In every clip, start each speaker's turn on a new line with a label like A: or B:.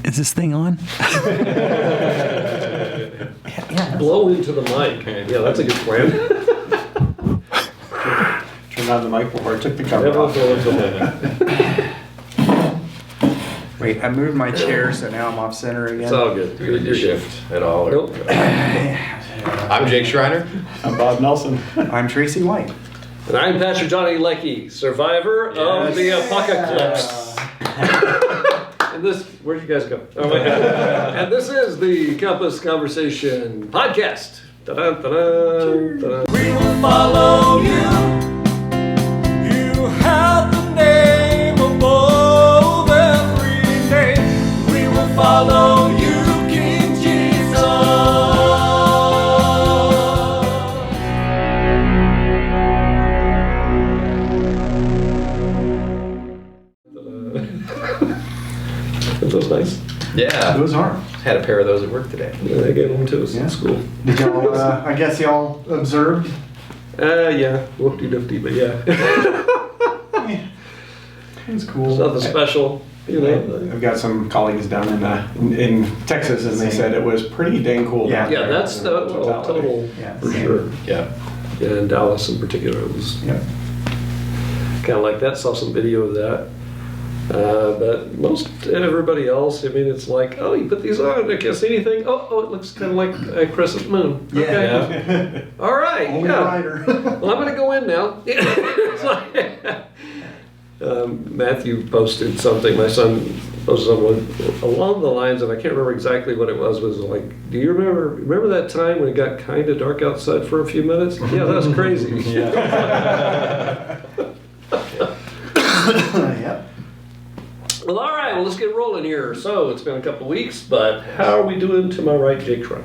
A: Is this thing on?
B: Yeah. Blow into the mic. Yeah, that's a good plan.
C: Turned on the mic before I took the cover
B: Never
C: off.
B: blow into the mic.
A: Wait, I moved my chair, so now I'm off center again.
B: It's all good.
D: Did you shift at all? Or?
B: Nope.
D: I'm Jake Schriner.
C: I'm Bob Nelson.
A: I'm Tracey White.
B: And I'm Pastor Johnny Leckie, survivor of the apocalypse. And this, where'd you guys go? Oh my God. And this is the Campus Conversation podcast. Ta-da, ta-da, ta-da.
E: We will follow you. You have the name above every name. We will follow you, King Jesus.
B: That was nice.
D: Yeah.
A: Those are.
D: Had a pair of those at work today.
B: Yeah, they gave them to us
A: Yeah.
B: in school.
A: Did y'all, I guess y'all observed?
B: Yeah, whoop-de-doop-de, but yeah.
A: It's cool.
B: It's nothing special, you know.
C: I've got some colleagues down in Texas, and they said it was pretty dang cool.
A: Yeah.
C: down
B: Yeah,
C: there.
B: that's the total,
A: Yeah,
B: for
A: same.
B: sure.
D: Yeah.
B: Yeah, in Dallas in particular, it was
A: Yeah.
B: kind of like that. Saw some video of that. But most everybody else, I mean, it's like, oh, you put these on, I can't see anything. Oh, it looks kind of like a crescent moon. Okay.
D: Yeah.
B: All right.
A: Only
B: Yeah.
A: rider.
B: Well, I'm going to go in now. It's like, Matthew posted something. My son posted something along the lines of, I can't remember exactly what it was like, do you remember that time when it got kind of dark outside for a few minutes? Yeah, that was crazy.
A: Yep.
B: Well, all right. Well, let's get rolling here. So it's been a couple weeks, but how are we doing to my right, Jake Schreiber?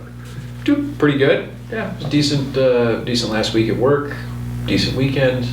D: Doing pretty good. Yeah. It was decent last week at work. Decent weekend.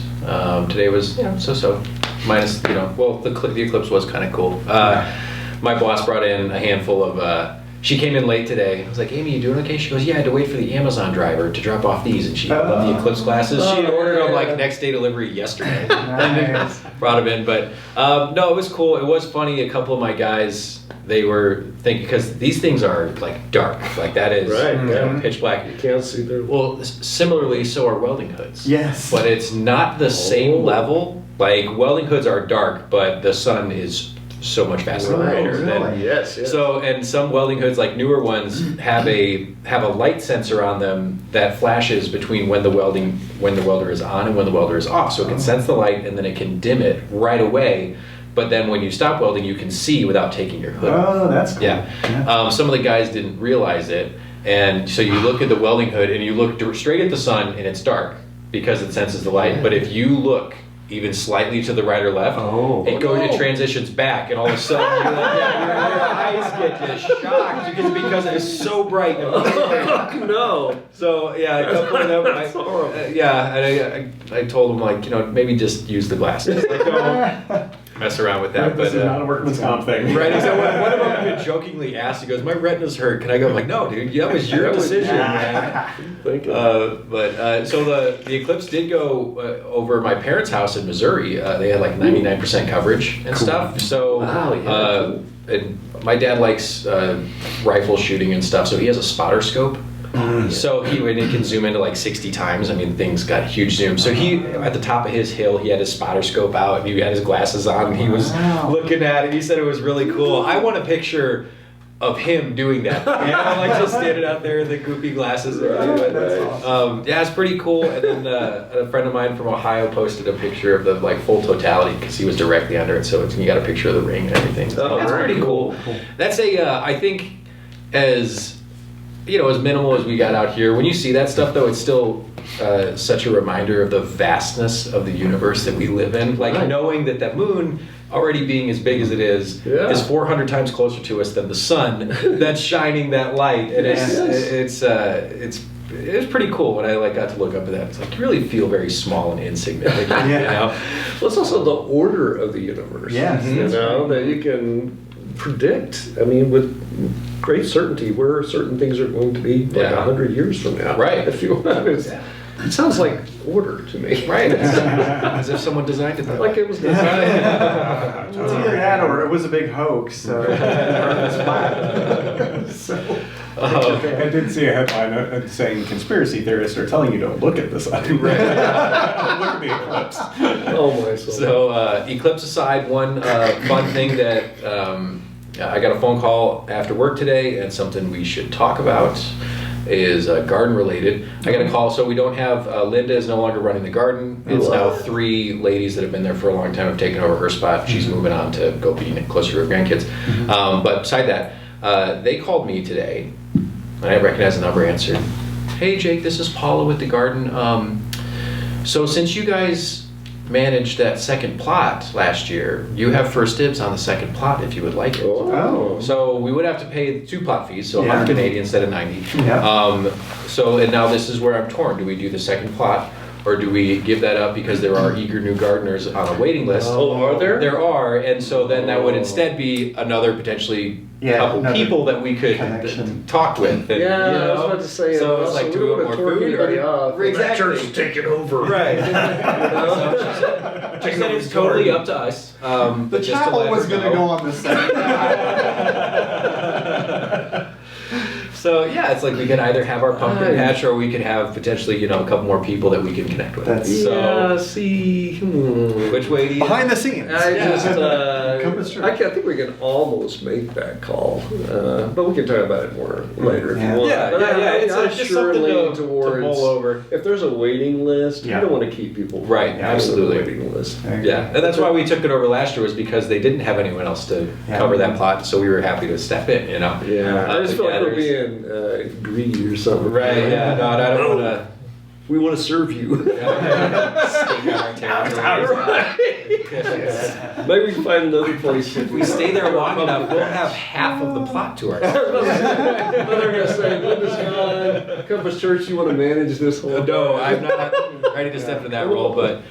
D: Today was so. Minus well the eclipse was kind of cool. My boss brought in a handful of. She came in late today. I was like, Amy, you doing okay? She goes, yeah, I had to wait for the Amazon driver to drop off these, and she loved the eclipse glasses. She had ordered them like next day delivery yesterday.
A: Nice.
D: Brought them in, but no, it was cool. It was funny. A couple of my guys, they were thinking, because these things are like dark, like that is
B: Right, yeah.
D: pitch black.
B: You can't see there.
D: Well, similarly, so are welding hoods.
A: Yes.
D: But it's not the same
B: Oh.
D: level. Like welding hoods are dark, but the sun is so much faster and brighter.
A: really?
B: Yes.
D: So, and some welding hoods, like newer ones, have a light sensor on them that flashes between when the welder is on and when the welder is off. So it can sense the light and then it can dim it right away. But then when you stop welding, you can see without taking your hood.
A: Oh, that's cool.
D: Yeah. Some of the guys didn't realize it, and so you look at the welding hood and you look straight at the sun and it's dark because it senses the light. But if you look even slightly to the right or left, it transitions back, and all of a sudden your eyes get just shocked because it is so bright.
B: No.
D: So yeah, a couple of them.
B: That's horrible.
D: I told them, like, maybe just use the glasses. Like, don't mess around with that.
C: This
D: But
C: is not a workman's comp thing.
D: right. So one of them even jokingly asked, he goes, "My retina's hurt. Can I go?" I'm like, "No, dude. That was your decision, man." So the eclipse did go over my parents' house in Missouri. They had like 99% coverage and stuff. So
B: Wow, yeah,
D: and my dad likes rifle shooting and stuff, so he has a spotter scope. So he can zoom into like 60 times. I mean, things got huge zoom. So he, at the top of his hill, he had his spotter scope out, and he had his glasses on, and he was looking at it. He said it was really cool. I want a picture of him doing that. Like just standing out there with the goofy glasses. Yeah, it's pretty cool. And then a friend of mine from Ohio posted a picture of the like full totality because he was directly under it. So you got a picture of the ring and everything. So that's pretty cool. That's I think as minimal as we got out here, when you see that stuff though, it's still such a reminder of the vastness of the universe that we live in. Like knowing that that moon, already being as big as it is 400 times closer to us than the sun that's shining that light. And it's pretty cool when I got to look up at that. It's like you really feel very small and insignificant.
B: Well, it's also the order of the universe.
A: Yes.
B: That you can predict. I mean, with great certainty where certain things are going to be like 100 years from now.
D: Right.
B: If you want. It sounds like order to me.
D: Right. As if someone designed it that way.
B: Like it was designed.
A: It's either that or it was a big hoax. So.
C: I did see a headline saying conspiracy theorists are telling you don't look at the sun. Look at the eclipse.
B: Oh my soul.
D: So, eclipse aside, one fun thing that I got a phone call after work today, and something we should talk about is garden related. I got a call, so we don't have, Linda is no longer running the garden. It's now 3 ladies that have been there for a long time have taken over her spot. She's moving on to go be closer to her grandkids. But beside that, they called me today, and I recognized the number, answered. Hey Jake, this is Paula with the garden. So since you guys managed that second plot last year, you have first dibs on the second plot if you would like it.
A: Oh.
D: So we would have to pay 2 plot fees, so
A: Yeah.
D: 180 instead of 90.
A: Yeah.
D: And now this is where I'm torn. Do we do the second plot, or do we give that up because there are eager new gardeners on a waiting list?
B: Oh, are there?
D: There are, and so then that would instead be another potentially couple
A: another
D: people that we could
A: connection.
D: talk with. And,
B: Yeah,
D: you know,
B: I was about to say.
D: so it's like, do we want more food?
B: Anybody off?
D: Exactly.
B: Church is taking over.
D: Right. She said it's totally up to us.
A: The
D: but just to
A: chapel
D: let
A: was
D: her
A: going to
D: know.
A: go on the second.
D: So yeah, it's like we could either have our pumpkin
B: Nice.
D: patch, or we could have potentially, a couple more people that we can connect with.
A: That's-
B: Yeah, see.
D: Which way do you?
A: Behind the scenes.
B: I just,
A: Compass Church.
B: I think we can almost make that call, but we can talk about it more later if
A: Yeah.
B: you want.
D: Yeah,
B: But
D: yeah, yeah.
B: I'm
D: It's just
B: sure
D: something
B: leaning
D: to
B: towards
D: mull over.
B: if there's a waiting list,
A: Yeah.
B: you don't want to keep people from
D: Right,
B: having a
D: absolutely.
B: waiting list.
A: There you
D: Yeah, and that's why we took it over last year, was because they didn't have anyone else to
A: Yeah.
D: cover that plot, so we were happy to step in.
B: Yeah, I just
D: but
B: feel like we're
D: there's-
B: being greedy or something.
D: Right. Yeah. No, I don't want to.
B: We want to serve you.
D: Stake out our territory.
B: Maybe we can find another place.
D: If we stay there long enough, we'll have half of the plot to ourselves.
B: They're gonna say, Linda's gone. Compass Church, you want to manage this whole?
D: No, I'm not ready to step into that role, but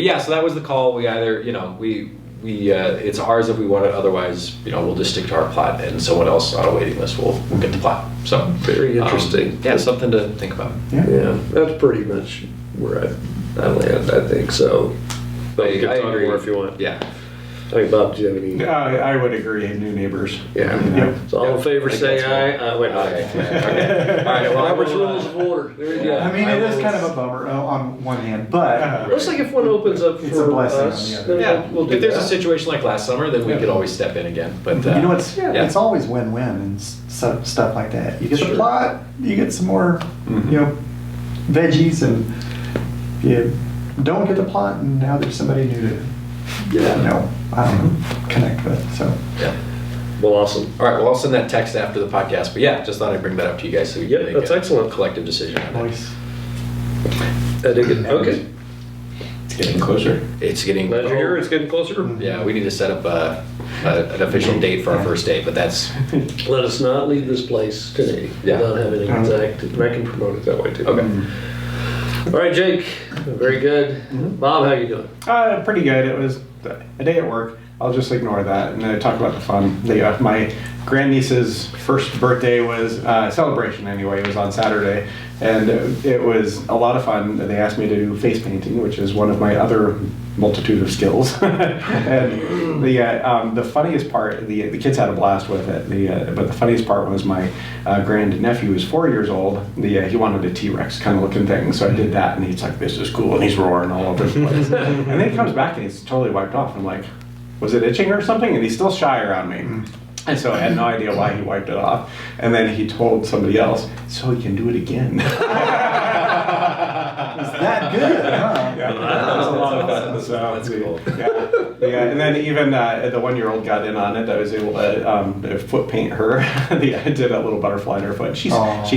D: yeah. So that was the call. We either, it's ours if we want it. Otherwise, we'll just stick to our plot, and someone else on a waiting list will get the plot. So
B: Very interesting.
D: Yeah, something to think about.
B: Yeah, that's pretty much where I land, I think, so. But we can
D: I
B: talk
D: agree.
B: more if you want.
D: Yeah.
B: I mean, Bob, do you have any?
C: I would agree. New neighbors.
B: Yeah.
C: Yep.
B: So all in favor,
D: I think
B: say
D: that's
B: aye. Wait,
D: Okay.
B: aye.
D: All right. Well,
B: Robert's
D: I will,
B: Rules of Order, there you go.
A: I mean, it is kind of a bummer on one hand, but
B: Looks like if one opens up
A: It's a
B: for
A: blessing on
B: us,
A: the other.
B: then
D: Yeah.
B: we'll do
D: If there's a
B: that.
D: situation like last summer, then we
C: Yeah.
D: could always step in again. But
A: it's always win-win and stuff like that. You get
B: Sure.
A: the plot, you get some more,
C: Mhm.
A: veggies, and you don't get the plot, and now there's somebody new to, I don't know, connect with. So
D: yeah.
B: Well, awesome.
D: All right. Well, I'll send that text after the podcast. But yeah, just thought I'd bring that up to you guys so we
B: Yep,
D: can make
B: that's
D: a
B: excellent.
D: collective decision on it.
A: voice.
B: I dig it. Okay.
C: It's getting closer.
D: It's getting.
B: Glad you're here. It's getting closer.
D: Yeah, we need to set up an official date for our first date, but that's
B: Let us not leave this place today
D: Yeah.
B: without having an exact, and I can promote it that way too.
D: okay.
B: All right, Jake. Very good. Bob, how you doing?
C: Pretty good. It was a day at work. I'll just ignore that and then talk about the fun. My grandniece's first birthday was celebration anyway. It was on Saturday, and it was a lot of fun. They asked me to do face painting, which is one of my other multitude of skills. And the funniest part, the kids had a blast with it. But the funniest part was my grand nephew is 4 years old. He wanted a T-Rex kind of looking thing, so I did that, and he's like, "This is cool," and he's roaring all over the place. And then he comes back and he's totally wiped off. I'm like, "Was it itching or something?" And he's still shy around me. And so I had no idea why he wiped it off. And then he told somebody else, "So he can do it again."
A: Is that good? Huh?
C: Yeah, that was a lot of fun. So,
D: That's cool.
C: Yeah, and then even the 1-year-old got in on it. I was able to foot paint her. I did a little butterfly in her foot. She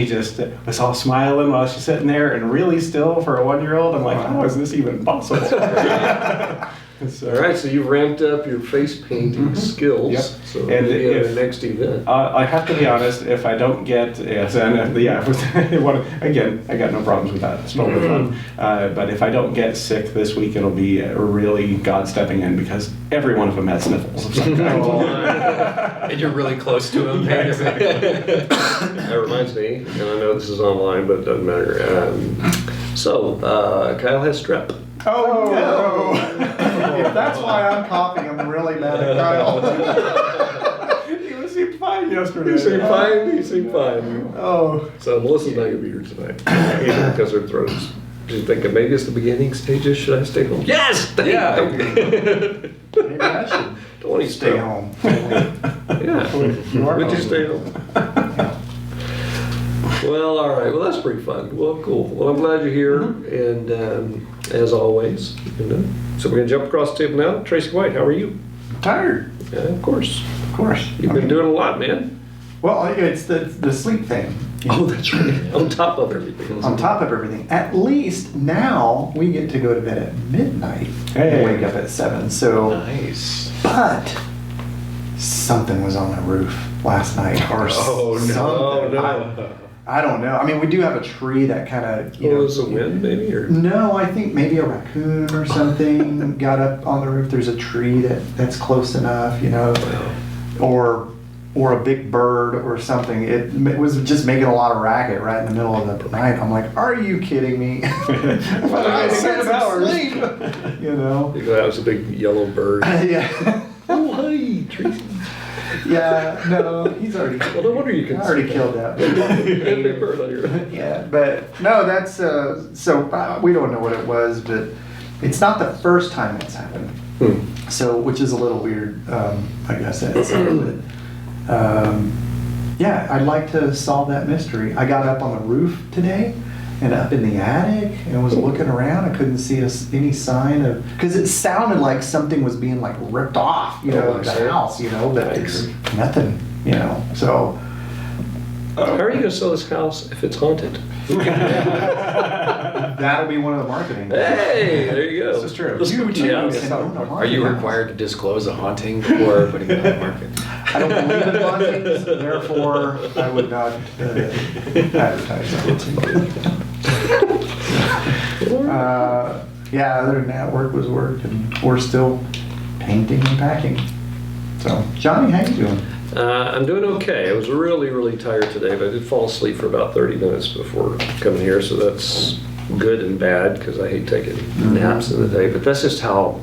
C: just was all smiling while she's sitting there and really still for a 1-year-old. I'm like, how is this even possible? So,
B: All right, so you've ramped up your face painting skills.
C: Yep.
B: So
C: And
B: maybe at
C: if-
B: the next event.
C: I have to be honest, if I don't get, again, I got no problems with that. It's totally fun. But if I don't get sick this week, it'll be really God stepping in, because every one of them had sniffles of some kind.
D: And you're really close to him.
C: Yeah, exactly.
B: That reminds me, and I know this is online, but it doesn't matter. So, Kyle has strep.
A: Oh, no. If that's why I'm coughing, I'm really mad at Kyle.
C: You seemed fine yesterday.
B: You seem fine. You seem fine.
A: Oh.
B: So Melissa's not gonna be here tonight because her throat is. She's thinking maybe it's the beginning stages. Should I stay home? Yes.
D: Yeah.
A: Maybe I should
B: Don't want to
A: stay home.
B: Yeah.
A: You are
B: Would you
A: home.
B: stay home? Well, all right. Well, that's pretty fun. Well, cool. Well, I'm glad you're here, and as always, so we're gonna jump across the table now. Tracey White, how are you?
A: Tired,
B: Yeah, of course.
A: of course.
B: You've been doing a lot, man.
A: Well, it's the sleep thing.
B: Oh, that's right. On top of everything.
A: On top of everything, at least now we get to go to bed at midnight
C: Hey.
A: and wake up at 7. So,
D: Nice.
A: but something was on the roof last night, or
D: Oh, no.
A: something.
B: No.
A: I don't know. I mean, we do have a tree that kind of,
B: What was the wind, maybe, or?
A: No, I think maybe a raccoon or something got up on the roof. There's a tree that's close enough, or a big bird or something. It was just making a lot of racket right in the middle of the night. I'm like, are you kidding me? I got 6 hours. Sleep.
B: That was a big yellow bird.
A: Yeah.
B: Oh, hi, Tracy.
A: Yeah, no, he's already.
B: Well, no wonder you can.
A: I already killed that.
B: Big bird on your.
A: Yeah, but no, that's we don't know what it was, but it's not the first time it's happened. So, which is a little weird, I guess. Yeah, I'd like to solve that mystery. I got up on the roof today and up in the attic and was looking around. I couldn't see any sign of, because it sounded like something was being like ripped off,
B: Oh,
A: the
B: sure.
A: house, but
B: I
A: it's
B: agree.
A: nothing, so.
B: How are you going to sell this house if it's haunted?
A: That'll be one of the marketing.
B: Hey, there you go.
C: This is true.
B: The
A: You
B: spooky
A: too
B: house.
A: can own a
D: Are you
A: haunted
D: required to disclose a haunting before putting it on the market?
A: house. I don't believe in hauntings, therefore I would not advertise it. Yeah, other than that, work was work, and we're still painting and packing. So, Johnny, how you doing?
B: I'm doing okay. I was really, really tired today, but I did fall asleep for about 30 minutes before coming here, so that's good and bad because I hate taking naps in the day, but that's just how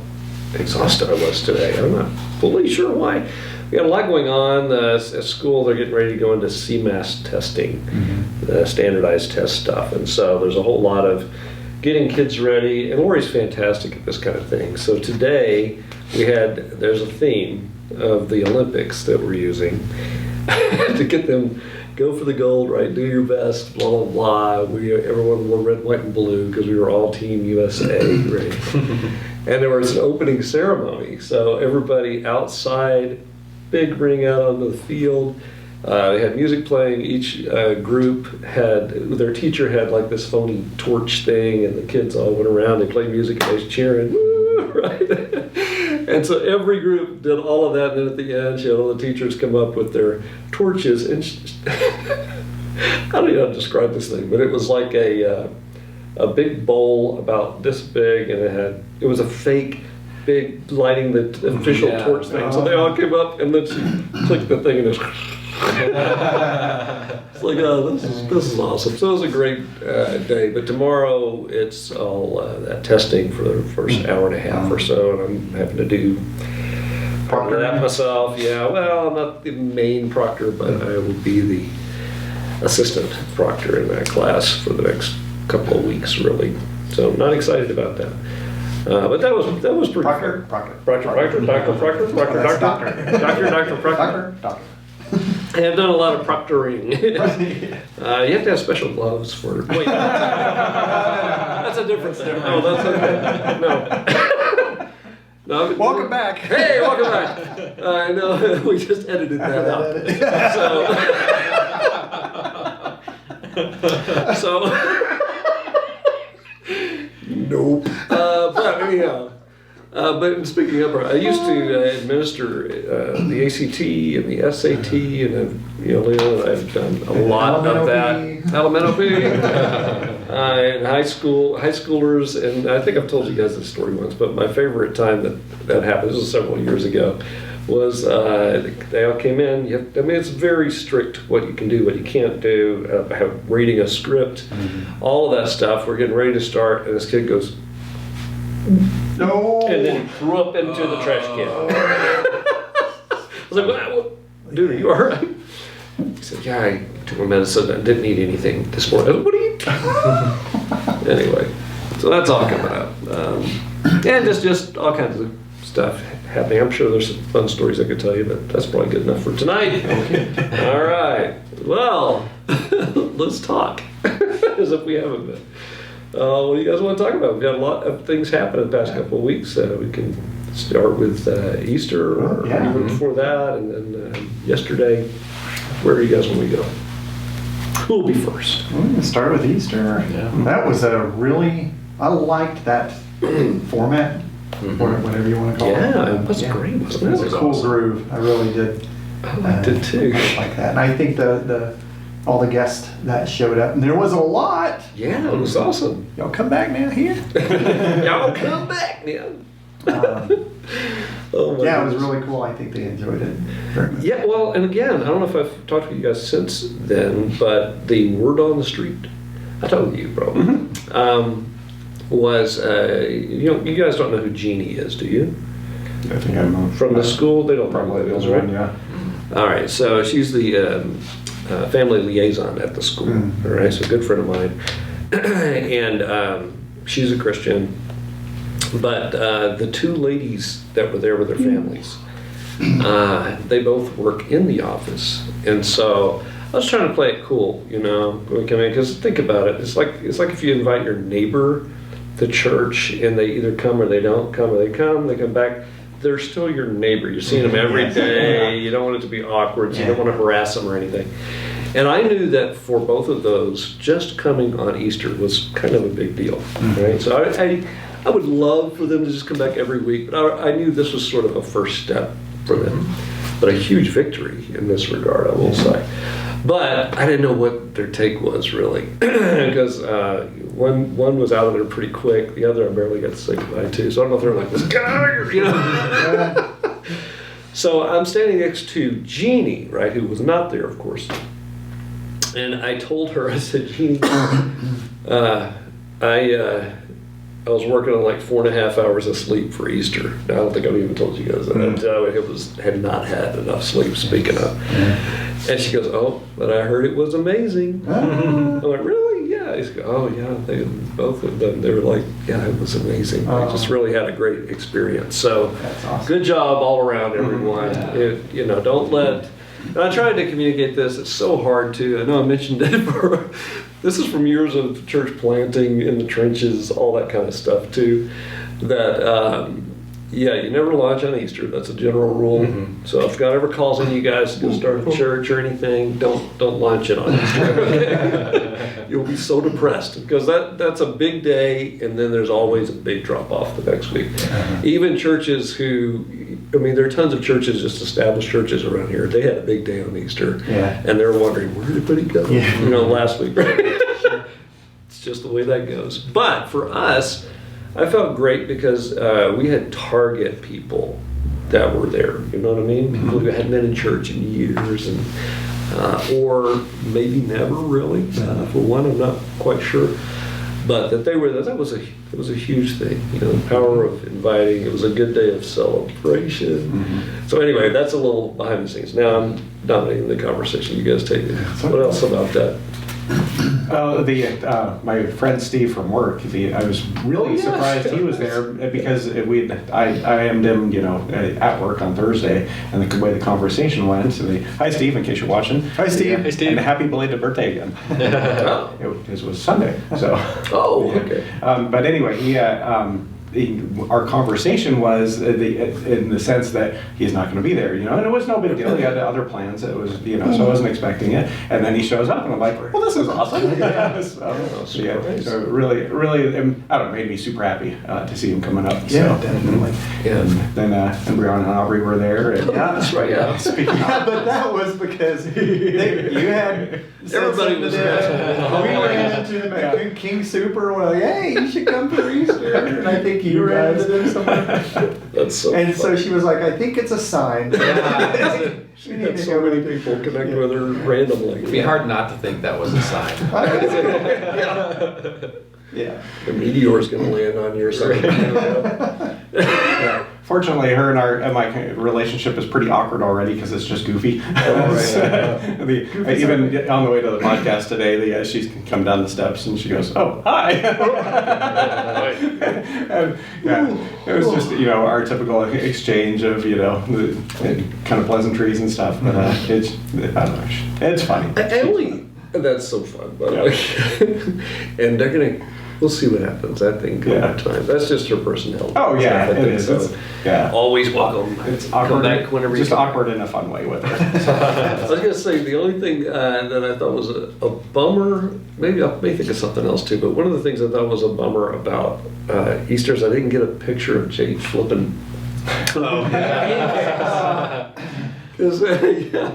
B: exhausted I was today. I'm not fully sure why. We got a lot going on at school. They're getting ready to go into CMAS testing, standardized test stuff, and so there's a whole lot of getting kids ready, and Lori's fantastic at this kind of thing. So today there's a theme of the Olympics that we're using to get them go for the gold, right? Do your best, blah blah blah. Everyone wore red, white, and blue because we were all Team USA, right? And there was an opening ceremony, so everybody outside, big ring out onto the field. They had music playing. Each group their teacher had like this phony torch thing, and the kids all went around. They played music and they was cheering, woo, right? And so every group did all of that, and then at the end, she had all the teachers come up with their torches, and I don't know how to describe this thing, but it was like a big bowl about this big, and it was a fake big lighting the official torch thing. So they all came up, and then she clicked the thing, and it's it's like, oh, this is awesome. So it was a great day. But tomorrow it's all that testing for the first hour and a half or so, and I'm having to do part of that myself. Yeah, well, I'm not the main proctor, but I will be the assistant proctor in that class for the next couple of weeks, really. So I'm not excited about that. But that was pretty
A: Proctor,
B: fun.
A: Proctor.
B: Doctor, I have done a lot of proctoring. You have to have special gloves for it. Wait, that's a different thing. Oh, that's okay. No.
A: Welcome back.
B: Hey, welcome back. I know we just edited that out. So nope. But anyhow. But speaking of, I used to administer the ACT and the SAT, and I've done a lot of that. Elementary, and high schoolers, and I think I've told you guys this story once. But my favorite time that happened, this was several years ago, was they all came in. I mean, it's very strict what you can do, what you can't do, reading a script, all of that stuff. We're getting ready to start, and this kid goes,
A: No.
B: and then he threw up into the trash can. I was like, what? Dude, are you all right? He said, yeah, I took my medicine. I didn't eat anything this morning. I was like, what are you doing? Anyway, so that's all coming up. And just all kinds of stuff happening. I'm sure there's some fun stories I could tell you, but that's probably good enough for tonight. All right. Well, let's talk as if we haven't been. What do you guys want to talk about? We've got a lot of things happen in the past couple of weeks. We can start with Easter or even before that, and then yesterday. Where do you guys want to go? Who'll be first?
A: We're going to start with Easter.
D: Yeah.
A: That was I liked that format, or whatever you want to call it.
B: Yeah, it was great, wasn't it?
A: It was a cool groove. I really did.
B: I liked it too.
A: Like that. And I think the all the guests that showed up, and there was a lot.
B: Yeah, it was awesome.
A: Y'all come back now here.
B: Y'all come back now.
A: Oh yeah, it was really cool. I think they enjoyed it very much.
B: Yeah, well, and again, I don't know if I've talked to you guys since then, but the word on the street, I told you, bro, was, you guys don't know who Jeannie is, do you?
C: I think I'm
B: From the school? They don't
C: probably
B: know
C: the
B: those, right?
C: one, yeah.
B: All right, so she's the family liaison at the school, all right, so a good friend of mine. And she's a Christian. But the two ladies that were there with their families, they both work in the office, and so I was trying to play it cool, when we come in, because think about it, it's like if you invite your neighbor to church, and they either come or they don't come, or they come back, they're still your neighbor. You're seeing them every day. You don't want it to be awkward. So you don't want to harass them or anything. And I knew that for both of those, just coming on Easter was kind of a big deal, right? So I would love for them to just come back every week, but I knew this was sort of a first step for them. But a huge victory in this regard, I will say. But I didn't know what their take was, really, because one was out of there pretty quick. The other I barely got to say goodbye to. So I don't know if they're like, let's get out of here, So I'm standing next to Jeannie, right, who was not there, of course. And I told her, I said, Jeannie, I was working on like 4.5 hours of sleep for Easter. I don't think I've even told you guys that. Had not had enough sleep, speaking of. And she goes, oh, but I heard it was amazing. I'm like, really? Yeah. He's go, oh, yeah. Both of them, they were like, yeah, it was amazing. They just really had a great experience. So
A: That's awesome.
B: Good job all around, everyone. Don't let... And I tried to communicate this. It's so hard to... I know I mentioned it this is from years of church planting in the trenches, all that kind of stuff too. That you never launch on Easter. That's a general rule. So if God ever calls on you guys to go start a church or anything, don't launch it on Easter. Okay? You'll be so depressed because that's a big day, and then there's always a big drop off the next week. Even churches there are tons of churches, just established churches around here. They had a big day on Easter, and they're wondering where did everybody go? Last week, right? It's just the way that goes. But for us, I felt great because we had target people that were there. You know what I mean? People who hadn't been in church in years, and or maybe never really. For one, I'm not quite sure. But that they were there, it was a huge thing. The power of inviting. It was a good day of celebration. So anyway, that's a little behind the scenes. Now I'm dominating the conversation. You guys take it. What else about that?
C: My friend Steve from work, I was really surprised he was there because I IM'd him, at work on Thursday, and the way the conversation went. So hi Steve, in case you're watching.
A: Hi Steve.
C: Hi Steve. And happy belated birthday again. It was Sunday, so.
B: Oh, okay.
C: But anyway, our conversation was in the sense that he's not going to be there, and it was no big deal. He had other plans. It was, so I wasn't expecting it. And then he shows up, and I'm like, well, this is awesome. So really, really, I don't know, made me super happy to see him coming up.
A: Yeah, definitely.
C: And then Brianna and Aubrey were there. And,
B: That's right. Yeah.
A: But that was because you had
B: everybody was there.
A: We ran into the King Super. We're like, hey, you should come for Easter. And I think pancake, you ran into them somewhere.
B: That's so
A: And so
B: funny.
A: she was like, I think it's a sign.
B: Yeah, she had so many people connect with her randomly.
D: It'd be hard not to think that was a sign.
A: Yeah.
B: The meteor's gonna land on you or something.
C: Yeah. Fortunately, her and my relationship is pretty awkward already because it's just goofy. Even on the way to the podcast today, she's come down the steps and she goes, "Oh, hi." And, yeah, it was just our typical exchange of kind of pleasantries and stuff. But I don't know, it's funny.
B: That's so fun, by the way. And we'll see what happens. I think over time. That's just her personality.
C: Oh yeah,
B: stuff, I
C: it
B: think,
C: is.
B: so.
C: Yeah.
B: Always welcome.
C: It's
B: Come
C: awkward.
B: back whenever you
C: Just
B: can.
C: awkward in a fun way with her.
B: I was gonna say the only thing that I thought was a bummer. Maybe I may think of something else too. But one of the things I thought was a bummer about Easter is I didn't get a picture of Jake flipping. Because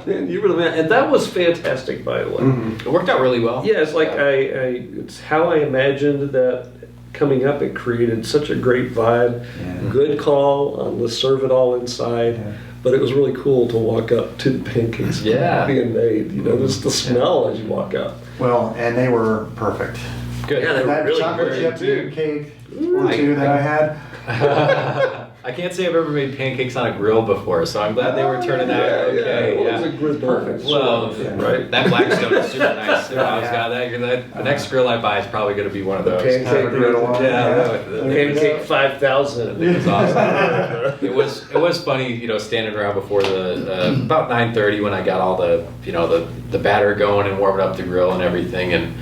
B: man, you were the man, and that was fantastic, by the way.
C: Mm-hmm.
D: It worked out really well.
B: Yeah, it's like it's how I imagined that coming up. It created such a great vibe.
A: Yeah.
B: Good call on let's serve it all inside.
A: Yeah.
B: But it was really cool to walk up to the pancakes being made. Just the smell as you walk up.
A: Well, and they were perfect.
D: Good.
B: Yeah, they were
A: That
B: really
A: chocolate
B: very
A: chip
B: good.
A: cake or two that I had.
D: I can't say I've ever made pancakes on a grill before, so I'm glad they were turning out okay.
B: Well, it was a good perfect.
D: Well,
B: right?
D: that Blackstone is super nice. I was got that. The next grill I buy is probably going to be one of those.
B: Pancake
A: griddle one.
B: Pancake 5,000.
D: It was awesome. It was funny, standing around before the about 9:30 when I got all the the batter going and warming up the grill and everything, and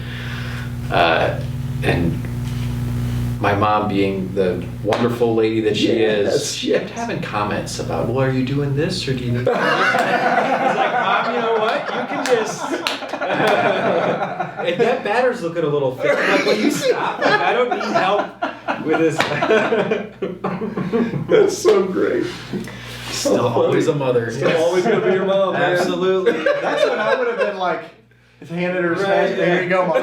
D: my mom, being the wonderful lady that she is, she kept having comments about, well, are you doing this or do you need to do this? It's like, Mom, you know what? You can just... and that batter's looking a little thick. I'm like, will you stop? Like, I don't need help with this.
B: That's so great.
D: Still always a mother.
B: Still always going to be your mom, man.
D: Absolutely.
A: That's what I would have been like. Handed her smash. There you go, Mom.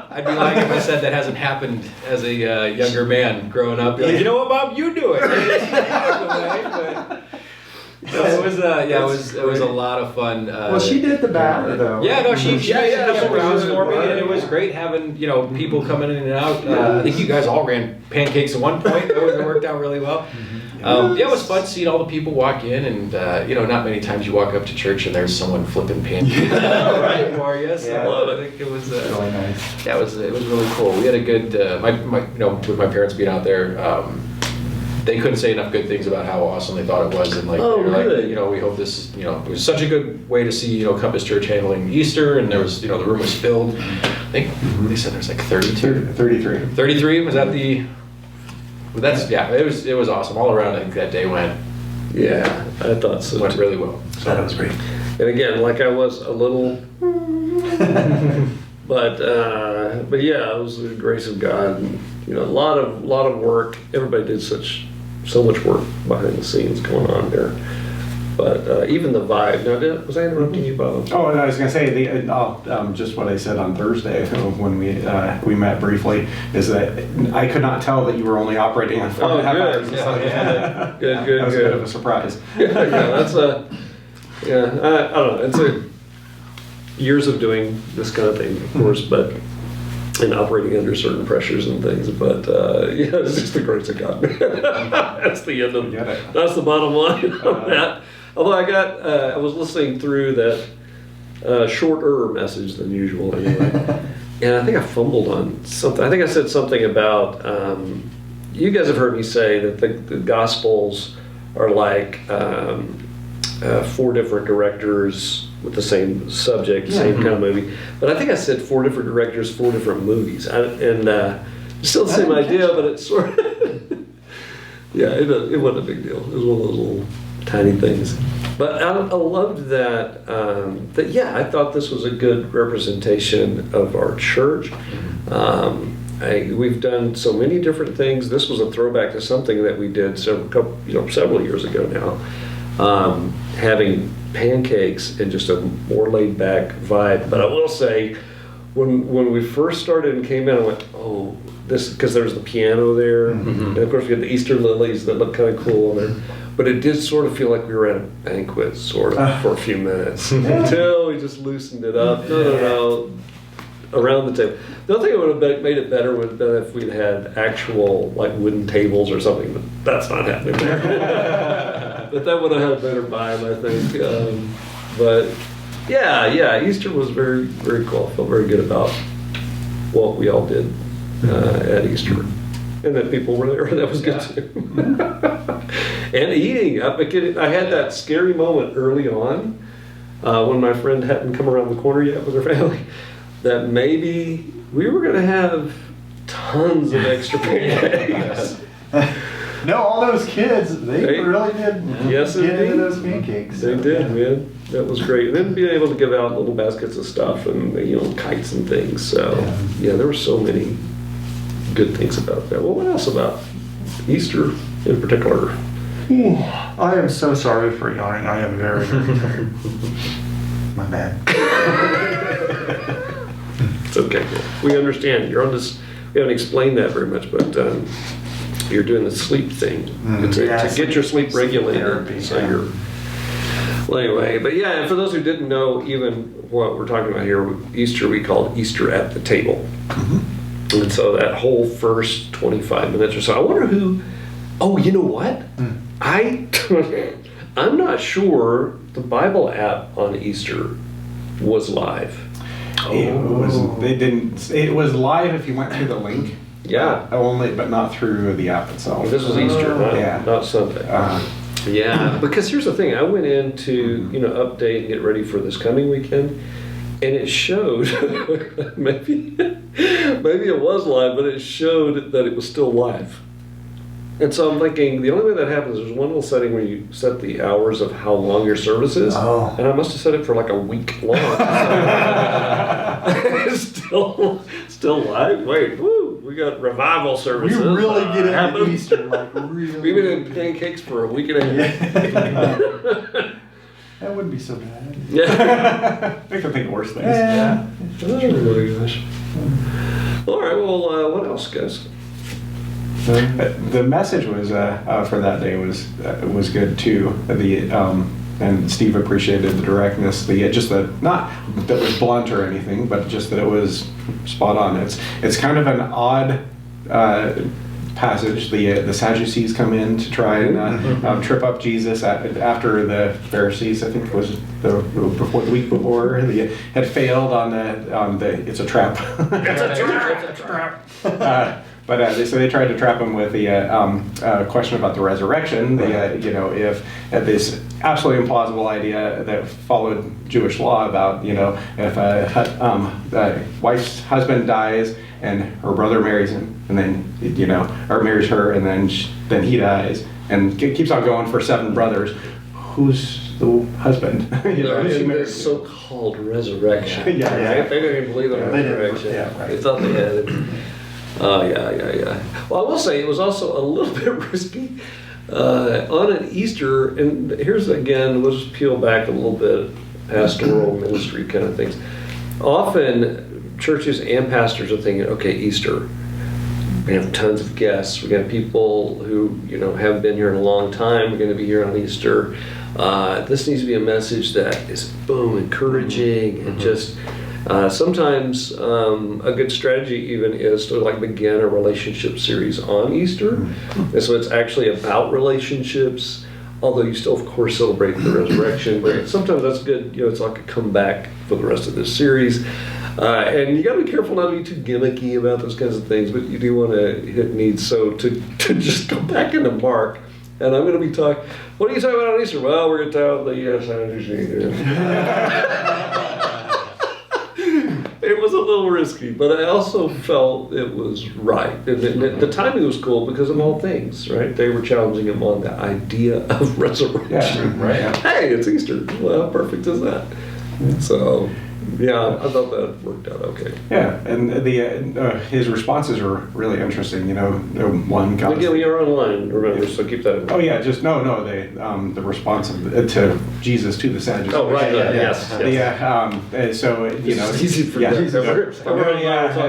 D: I'd be lying if I said that hasn't happened as a younger man growing up. Be like, you know what, Mom, you do it. It was it was a lot of fun.
A: Well, she did the batter though.
D: Yeah, no, she did some rounds
B: good.
D: for me, and it was great having people coming in and out. I think you guys all ran pancakes at one point. It worked out really well. It was fun seeing all the people walk in, and not many times you walk up to church and there's someone flipping pancakes right for you. So I think it was
A: really nice.
D: Yeah, it was really cool. We had a good with my parents being out there. They couldn't say enough good things about how awesome they thought it was, and they were
B: really?
D: like, we hope this is, it was such a good way to see, Compass Church handling Easter, and there was, the room was filled. I think they said there's like 32.
C: 33.
D: 33, was that the? It was awesome all around. I think that day went
B: I thought so.
D: went really well.
A: That was great.
B: And again, like I was a little, but yeah, it was the grace of God. And, a lot of work. Everybody did so much work behind the scenes going on there. But even the vibe. Now, was I interrupting you, Bob?
C: Oh, and I was going to say just what I said on Thursday when we met briefly is that I could not tell that you were only operating on 4.5 hours.
B: Good.
C: That was a bit of a surprise.
B: That's I don't know. It's years of doing this kind of thing, of course, but. And operating under certain pressures and things, but it's just the grace of God. That's the end of it. That's the bottom line on that. Although I was listening through that shorter message than usual anyway, and I think I fumbled on something. I think I said something about you guys have heard me say that the Gospels are like 4 different directors with the same subject, same kind of movie. But I think I said 4 different directors, 4 different movies. Still the same idea, but it's sort of... it wasn't a big deal. It was one of those little tiny things. But I loved that, I thought this was a good representation of our church. We've done so many different things. This was a throwback to something that we did several years ago now. Having pancakes and just a more laid back vibe. But I will say, when we first started and came in, I went, oh, this because there's the piano there, and of course we had the Easter lilies that look kind of cool on there. But it did sort of feel like we were at a banquet, sort of, for a few minutes until we just loosened it up. No, around the table. The other thing that would have made it better would have been if we'd had actual like wooden tables or something, but that's not happening there. But that would have had a better vibe, I think. But yeah, Easter was very, very cool. I felt very good about what we all did at Easter. And that people were there, that was good too. And eating. I had that scary moment early on when my friend hadn't come around the corner yet with her family, that maybe we were going to have tons of extra pancakes.
A: No, all those kids, they really did
B: yes,
A: get
B: indeed.
A: into those pancakes.
B: They did, man. That was great. And then being able to give out little baskets of stuff and, kites and things. So, yeah, there were so many good things about that. Well, what else about Easter in particular?
A: I am so sorry for yawning. I am very, very tired. My bad.
B: It's okay. We understand. You're on this. We haven't explained that very much, but you're doing the sleep thing to get your sleep regulated.
A: Therapy,
B: so you're. Well, anyway, but yeah, and for those who didn't know, even what we're talking about here, Easter we called Easter at the table, and so that whole first 25 minutes or so. I wonder who. Oh, you know what? I'm not sure the Bible app on Easter was live.
C: It was live if you went through the link.
B: Yeah.
C: Only, but not through the app itself.
B: This was Easter, not Sunday. Yeah, because here's the thing. I went in to, update and get ready for this coming weekend, and it showed, maybe it was live, but it showed that it was still live. And so I'm thinking, the only way that happens is one little setting where you set the hours of how long your service is. Oh. And I must have set it for like a week long. It's still live? Wait, woo, we got revival services.
A: We really get into Easter, like really.
B: We've been in pancakes for a week and a half.
A: That wouldn't be so bad.
C: Yeah. I can think of worse things.
A: Yeah.
B: Oh, gosh. All right, well, what else, guys?
C: The message was for that day was good too. And Steve appreciated the directness. Not that it was blunt or anything, but just that it was spot on. It's kind of an odd passage. The Sadducees come in to try and trip up Jesus after the Pharisees. I think it was the week before they had failed on the it's a trap. It's a trap. But so they tried to trap him with the question about the resurrection. If this absolutely implausible idea that followed Jewish law about if a wife's husband dies and her brother marries him and then or marries her and then he dies and keeps on going for 7 brothers, who's the husband?
B: In this so-called resurrection.
C: Yeah.
B: They didn't even believe in the resurrection. They thought they had it. Oh, yeah. Well, I will say it was also a little bit risky on an Easter, and here's again, we'll just peel back a little bit, pastoral ministry kind of things. Often churches and pastors are thinking, okay, Easter, we're going to have tons of guests, we're going to have people who haven't been here in a long time, we're going to be here on Easter. This needs to be a message that is, boom, encouraging and just... sometimes a good strategy even is to begin a relationship series on Easter. And so it's actually about relationships, although you still of course celebrate the resurrection, but sometimes that's good, it's like a comeback for the rest of this series. And you gotta be careful not to be too gimmicky about those kinds of things, but you do want to hit needs. So to just go back into Mark, and I'm going to be talking, what are you talking about on Easter? Well, we're going to talk about the It was a little risky, but I also felt it was right. And the timing was cool because of all things, right? They were challenging him on the idea of resurrection.
C: Yeah, right.
B: Hey, it's Easter. Well, how perfect is that? So, yeah, I thought that worked out okay.
C: Yeah, and his responses were really interesting. One guy.
B: Again, we are online, remember, so keep that in mind.
C: Oh yeah, just no. The response to Jesus to the Sadducees.
B: Oh, right. Yes.
C: So you know,
B: It's easy for
C: yeah,
B: them.
C: so-
B: We're talking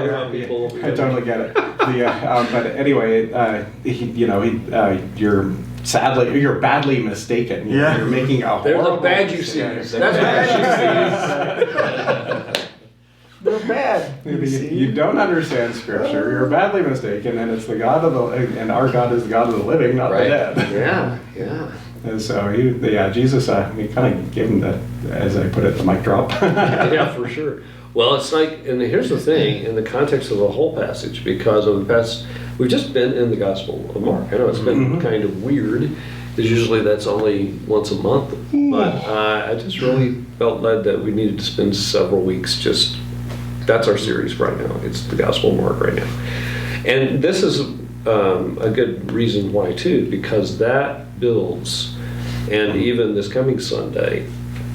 B: about people.
C: I totally get it. But anyway, you're badly mistaken.
A: Yeah.
C: You're making a
B: They're the
C: horrible
B: bad you
C: mistake.
B: see. That's bad you see.
A: They're bad.
C: You don't understand Scripture. You're badly mistaken, and it's the God of the and our God is the God of the living, not
D: Right.
C: the dead.
B: Yeah.
C: And so Jesus, he kind of gave him the, as I put it, the mic drop.
B: Yeah, for sure. Well, it's like, and here's the thing, in the context of the whole passage, because of the past, we've just been in the Gospel of Mark. I know it's been kind of weird, because usually that's only once a month, but I just really felt led that we needed to spend several weeks that's our series right now. It's the Gospel of Mark right now. And this is a good reason why, too, because that builds, and even this coming Sunday,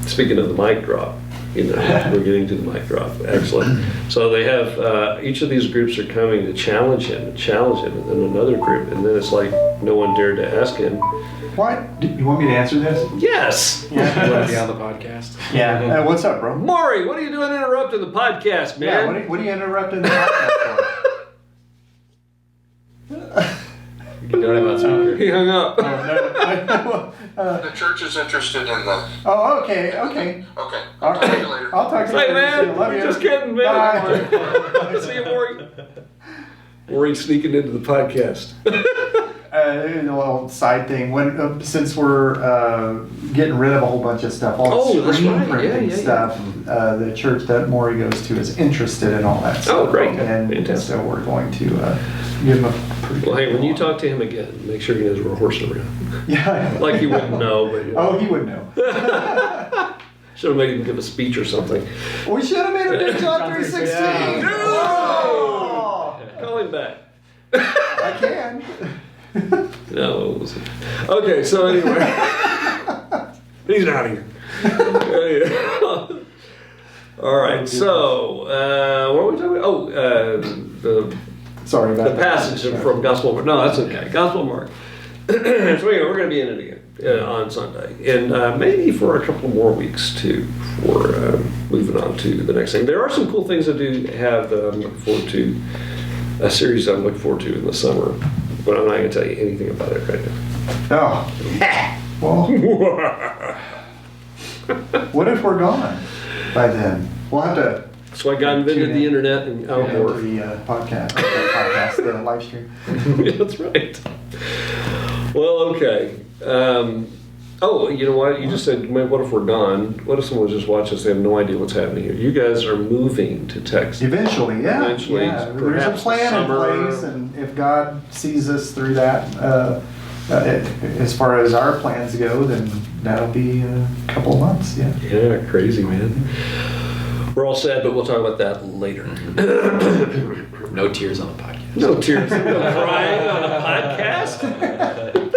B: speaking of the mic drop, we're getting to the mic drop. Excellent. So they have, each of these groups are coming to challenge him, and then another group, and then it's like no one dared to ask him.
A: What? You want me to answer this?
B: Yes!
D: You want to be on the podcast?
A: Yeah. What's up, bro?
B: Maury, what are you doing interrupting the podcast,
A: Yeah,
B: man?
A: what are you interrupting the podcast
D: You don't have on speaker.
B: He hung up.
A: for?
F: The church is interested in the.
A: Oh, okay.
F: Okay.
A: All
F: I'll talk to you
A: right.
F: later.
A: I'll talk to you
B: Hey,
A: later.
B: man.
A: Love you.
B: Just kidding, man.
A: Bye.
B: See you, Maury. Maury sneaking into the podcast.
A: A little side thing. When since we're getting rid of a whole bunch of stuff, all the
B: that's
A: screen
B: right.
A: printing
B: Yeah.
A: stuff, the church that Maury goes to is interested in all that stuff.
B: Oh, great.
A: And
B: Fantastic.
A: so we're going to give him a pretty
B: Well,
A: good
B: hey, when you
A: call.
B: talk to him again, make sure he knows we're horsing around.
A: Yeah.
B: Like he wouldn't know, but
A: Oh, he would know.
B: should have made him give a speech or something.
A: We should have made a big John 3:16.
B: No!
A: Oh,
B: Call him back.
A: I can.
B: No, it wasn't. Okay, so anyway. He's out of here. All right, so what were we talking about? Oh,
A: Sorry about
B: the passage from Gospel of Mark. No, that's okay. Gospel of Mark. So anyway, we're going to be in it again on Sunday, and maybe for a couple more weeks too, before moving on to the next thing. There are some cool things I do have that I'm looking forward to. A series I'm looking forward to in the summer, but I'm not going to tell you anything about it right now.
A: Oh. Well, what if we're gone by then? We'll have to
B: So I got invented the internet and
A: tune into
B: outdoor.
A: the podcast, the live stream.
B: Yeah, that's right. Well, okay. Oh, you know what? You just said, man, what if we're gone? What if someone just watches us? They have no idea what's happening here. You guys are moving to Texas.
A: Eventually, yeah.
B: Eventually,
A: yeah. There's a
B: perhaps
A: plan in
B: summer.
A: place, and if God sees us through that, as far as our plans go, then that'll be a couple of months. Yeah.
B: Yeah, crazy, man. We're all sad, but we'll talk about that later.
D: No tears on the podcast.
B: No tears. No crying on a podcast.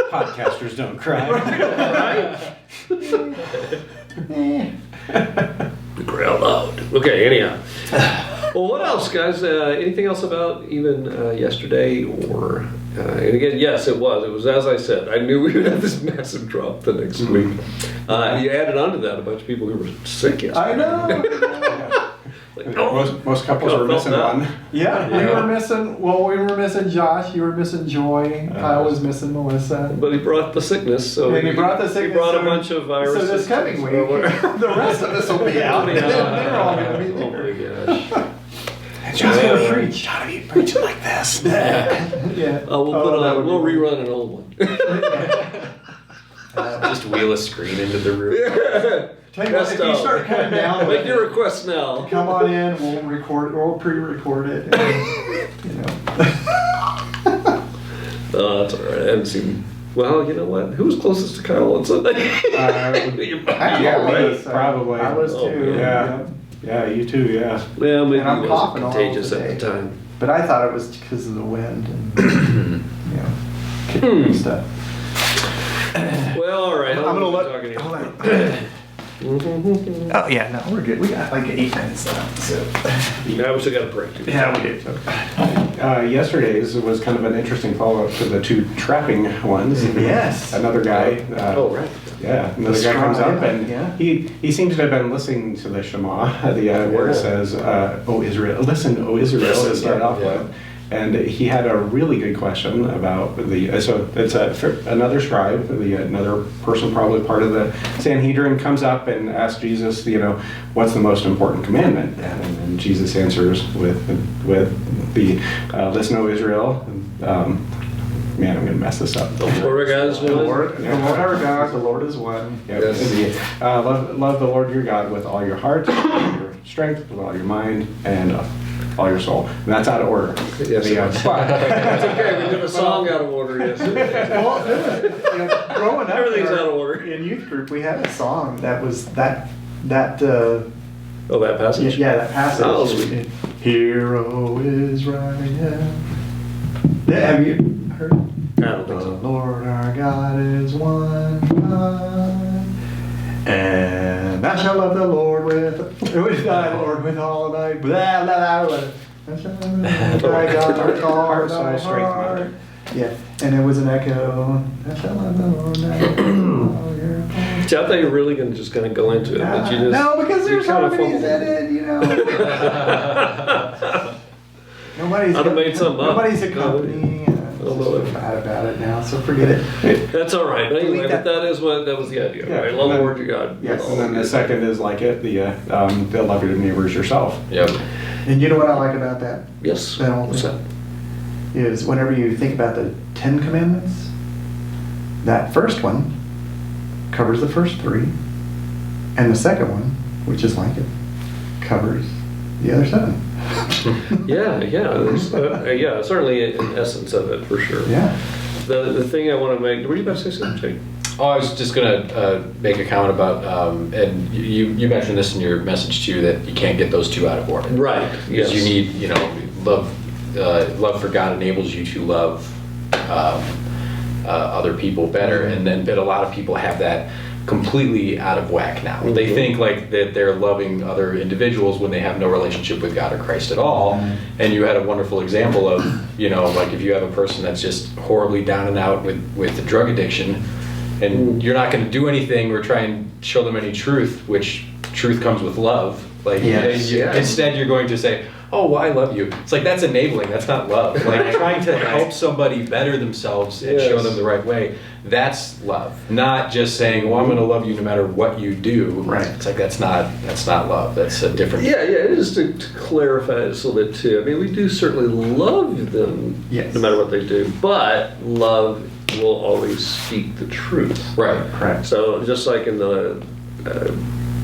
C: Podcasters don't cry.
B: We cry out loud. Okay, anyhow. Well, what else, guys? Anything else about even yesterday or... and again, yes, it was. It was as I said. I knew we would have this massive drop the next week. You added on to that a bunch of people who were sick yesterday.
A: I know.
B: Like, no.
C: Most couples
B: Felt
C: were missing
B: that.
C: one.
A: Yeah, we were missing. Well, we were missing Josh. You were missing Joy. Kyle was missing Melissa.
B: But he brought the sickness, so
A: And he brought the sickness.
B: He brought a
A: so-
B: bunch of viruses.
A: So this coming week,
B: or whatever.
A: the rest of us will be out. And they're all going to be
B: Oh
A: there.
B: my gosh.
A: John's
B: Yeah.
A: going to preach.
C: Gotta be preaching like this.
A: Yeah.
B: We'll put
A: that
B: on.
A: would
B: We'll
A: be-
B: rerun an old one.
D: Just wheel a screen into the room.
A: Tell you what, if you start cutting down,
B: Make your request now.
A: come on in. We'll record. We'll pre-record it. And, you know.
B: That's all right. I haven't seen. Well, you know what? Who was closest to Kyle on Sunday? You're
C: Yeah,
B: right.
C: me, probably.
A: I was
B: Oh,
A: too.
C: yeah. Yeah, you too, yeah.
B: Well, maybe
A: And I'm
B: he
A: coughing
B: wasn't
A: all
B: contagious
A: today.
B: at the time.
A: But I thought it was because of the wind and you know, kicking and stuff.
B: Well, all right.
A: I'm gonna let. Oh yeah, no, we're good. We got like 8 minutes left. So
B: Yeah, we still got a break. Too.
A: yeah, we did.
C: Yesterday's was kind of an interesting follow-up to the 2 trapping ones.
A: Yes.
C: Another guy.
B: Oh, right.
C: Yeah, and then the
A: The
C: guy comes up
A: scribe,
C: and
A: yeah.
C: he seems to have been listening to the Shema, where it says, "O Israel, listen, O Israel,"
B: Listen,
C: to start off
B: yeah.
C: with. And he had a really good question about so it's another scribe, another person, probably part of the Sanhedrin, comes up and asks Jesus, what's the most important commandment? And Jesus answers with the "Listen, O Israel." Man, I'm gonna mess this up.
B: The Lord our God is one.
A: The Lord our God, the Lord is one.
C: Yep.
B: Yes.
C: Love the Lord your God with all your heart, with all your strength, with all your mind, and all your soul. And that's out of order.
B: Yes.
C: But
B: That's okay. We did a song out of order. Yes.
A: Well, growing up,
B: Everything's out of order.
A: in youth group, we had a song that was that
B: Oh, that passage.
A: yeah, that passage.
B: Oh, sweet.
A: Hear, O Israel. Yeah, have you heard?
B: I don't think
A: The
B: so.
A: Lord our God is one God, and thou shalt love the Lord with thy Lord with all thy blah blah blah. Thou shalt love thy God with all
C: Heart,
A: thy
C: soul, strength,
A: heart.
C: mind.
A: Yeah, and it was an echo. Thou shalt love the Lord thy God with all your heart.
B: See, I thought you were really just going to go into it, but you just
A: No, because
B: you
A: there's
B: kinda
A: harmonies
B: fumbled.
A: in it, Nobody's
B: I'd have made something up.
A: Nobody's accompanying.
B: I don't know.
A: I'm bad about it now, so forget it.
B: That's all right. But anyway,
A: Delete
B: but
A: that.
B: that was the idea,
C: Yeah,
B: right?
C: and
B: Love the
C: then-
B: Lord your God.
A: Yes.
B: with all
C: And then
B: of
C: the
B: your-
C: second is like it, the love your neighbor as yourself.
D: Yep.
A: And you know what I like about that?
B: Yes.
A: That whole
B: What's
A: thing
B: that?
A: is whenever you think about the 10 Commandments, that first one covers the first 3, and the second one, which is like it, covers the other 7.
B: Yeah, there's, yeah, certainly an essence of it for sure.
A: Yeah.
B: The thing I want to make. Were you about to say something, Jake?
D: Oh, I was just gonna make a comment about, and you mentioned this in your message too, that you can't get those two out of order.
B: Right.
D: Because you need, love. Love for God enables you to love other people better, and then but a lot of people have that completely out of whack now. They think like that they're loving other individuals when they have no relationship with God or Christ at all. And you had a wonderful example of, like if you have a person that's just horribly down and out with the drug addiction, and you're not going to do anything or try and show them any truth, which truth comes with love. Like
A: Yes.
D: instead you're going to say, "Oh, well, I love you." It's like that's enabling. That's not love. Like trying to help somebody better themselves and show
B: Yes.
D: them the right way. That's love. Not just saying, "Well, I'm going to love you no matter what you do."
A: Right.
D: It's like that's not love. That's a different.
B: Yeah, just to clarify this a little bit too. I mean, we do certainly love them,
A: Yes.
B: no matter what they do, but love will always speak the truth.
D: Right.
A: Correct.
B: So just like in the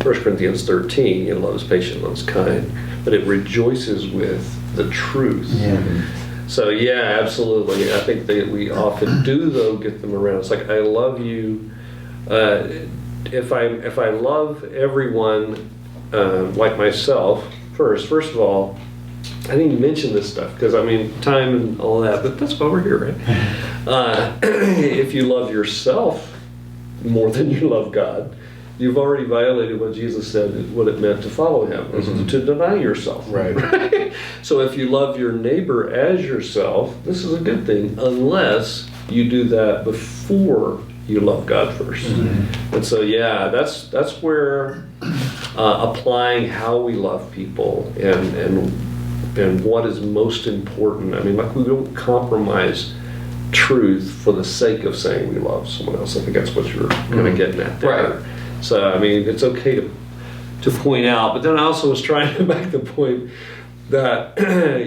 B: 1 Corinthians 13, love is patient, love is kind, but it rejoices with the truth.
A: Yeah.
B: So yeah, absolutely. I think that we often do though get them around. It's like I love you. If I love everyone like myself first of all, I didn't even mention this stuff because I mean time and all that, but that's why we're here, right? If you love yourself more than you love God, you've already violated what Jesus said, what it meant to follow him, was to deny yourself.
D: Right.
B: So if you love your neighbor as yourself, this is a good thing, unless you do that before you love God first. And so, yeah, that's where applying how we love people and what is most important. I mean, like we don't compromise truth for the sake of saying we love someone else. I think that's what you're kind of getting at there.
D: Right.
B: So, I mean, it's okay to point out, but then I also was trying to make the point that,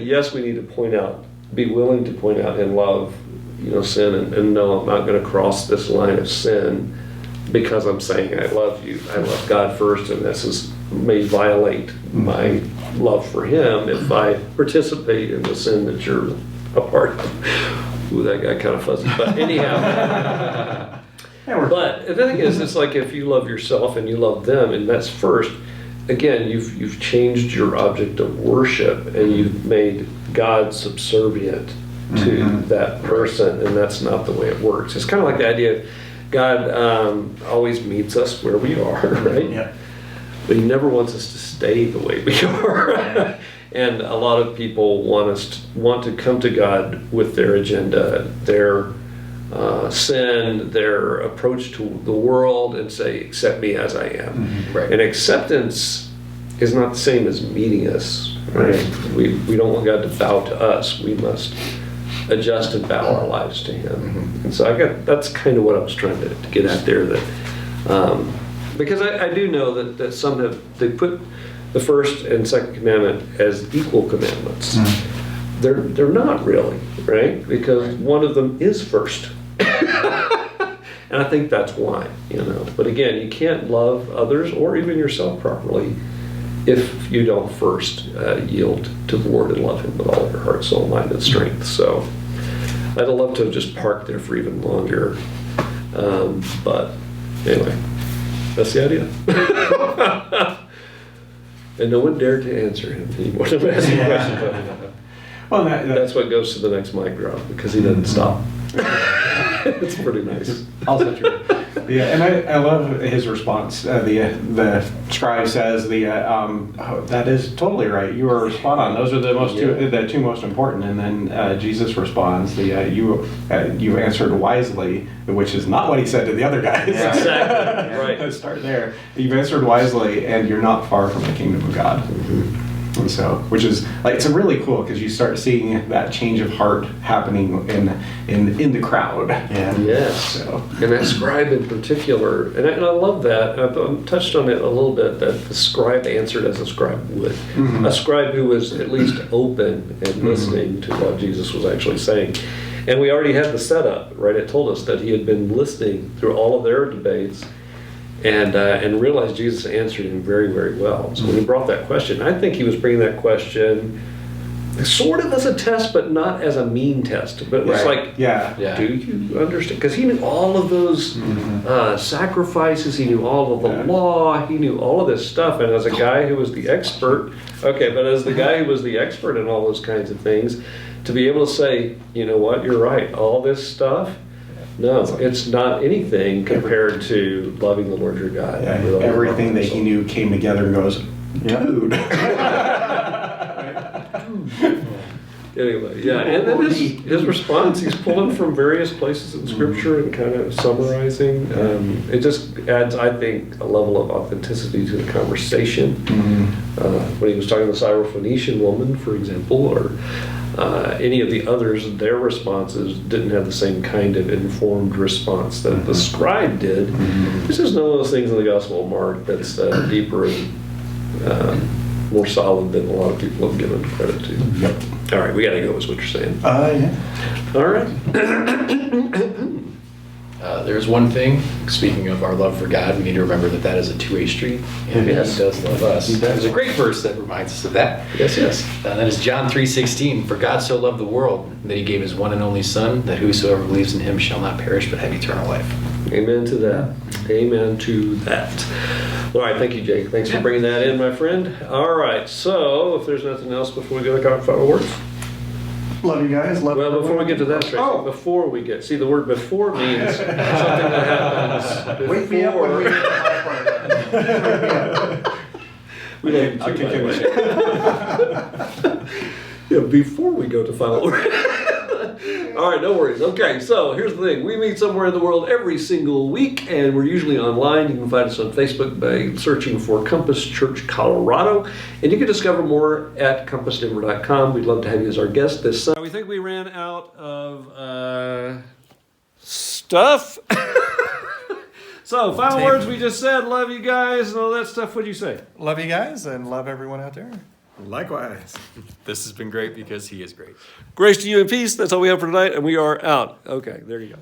B: yes, we need to point out, be willing to point out in love, sin, and no, I'm not going to cross this line of sin because I'm saying I love you. I love God first, and this may violate my love for him if I participate in the sin that you're a part of. Ooh, that got kind of fuzzy. But anyhow. But the thing is, it's like if you love yourself and you love them, and that's first, again, you've changed your object of worship and you've made God subservient to that person, and that's not the way it works. It's kind of like the idea of God always meets us where we are, right?
A: Yeah.
B: But he never wants us to stay the way we are. And a lot of people want to come to God with their agenda, their sin, their approach to the world, and say, accept me as I am.
D: Right.
B: And acceptance is not the same as meeting us. Right? We don't want God to bow to us. We must adjust and bow our lives to Him. And so that's kind of what I was trying to get at there. That because I do know that some they put the first and second commandment as equal commandments. They're not really, right? Because one of them is first. And I think that's why, But again, you can't love others or even yourself properly if you don't first yield to the Lord and love Him with all of your heart, soul, mind, and strength. So I'd love to have just parked there for even longer. But anyway, that's the idea. And no one dared to answer him. He wanted to ask a question.
C: Well,
B: That's what goes to the next mic drop because he doesn't stop. It's pretty nice.
C: Also true. Yeah, and I love his response. The scribe says that is totally right. You are spot on. Those are the two most important. And then Jesus responds, you answered wisely, which is not what he said to the other guys.
B: Yeah. Exactly. Right.
C: Let's start there. You've answered wisely, and you're not far from the kingdom of God. And so, which is it's really cool because you start seeing that change of heart happening in the crowd.
A: Yeah.
B: Yes.
C: So.
B: And that scribe in particular, and I love that. I've touched on it a little bit, that the scribe answered as a scribe would. A scribe who was at least open and listening to what Jesus was actually saying. And we already had the setup, right? It told us that he had been listening through all of their debates and realized Jesus answered him very, very well. So when he brought that question, I think he was bringing that question sort of as a test, but not as a mean test. But it was like, do you understand? Because he knew all of those sacrifices. He knew all of the law. He knew all of this stuff. And as a guy who was the expert, as the guy who was the expert in all those kinds of things, to be able to say, you know what, you're right, all this stuff, no, it's not anything compared to loving the Lord your God.
C: Yeah, everything that he knew came together and goes, dude.
B: Anyway, and then his response, he's pulling from various places in Scripture and kind of summarizing. It just adds, I think, a level of authenticity to the conversation. When he was talking to the Syrophoenician woman, for example, or any of the others, their responses didn't have the same kind of informed response that the scribe did. This is one of those things in the Gospel of Mark that's deeper and more solid than a lot of people have given credit to.
A: Yep.
B: All right, we got to go, is what you're saying.
A: Yeah.
B: All right.
D: There's one thing, speaking of our love for God, we need to remember that is a two-way street, and He does love us. There's a great verse that reminds us of that.
B: Yes.
D: That is John 3:16. For God so loved the world that He gave His one and only Son, that whosoever believes in Him shall not perish but have eternal life.
B: Amen to that. Amen to that. All right, thank you, Jake. Thanks for bringing that in, my friend. All right, so if there's nothing else before we go to final words.
A: Love you guys. Love
B: Well, before we
A: everyone.
B: get to that, Tracy, before we get, see, the word before means something that happens before.
A: Wake me up when we get to my part.
B: We don't
C: I'll kick in
B: the Yeah, before we go to final word. All right, no worries. Okay, so here's the thing. We meet somewhere in the world every single week, and we're usually online. You can find us on Facebook by searching for Compass Church Colorado, and you can discover more at compassdenver.com. We'd love to have you as our guest this Sunday. We think we ran out of stuff. So, final words, we just said, love you guys, and all that stuff. What'd you say?
A: Love you guys and love everyone out there.
G: Likewise. This has been great because he is great.
B: Grace to you and peace. That's all we have for tonight, and we are out. Okay, there you go.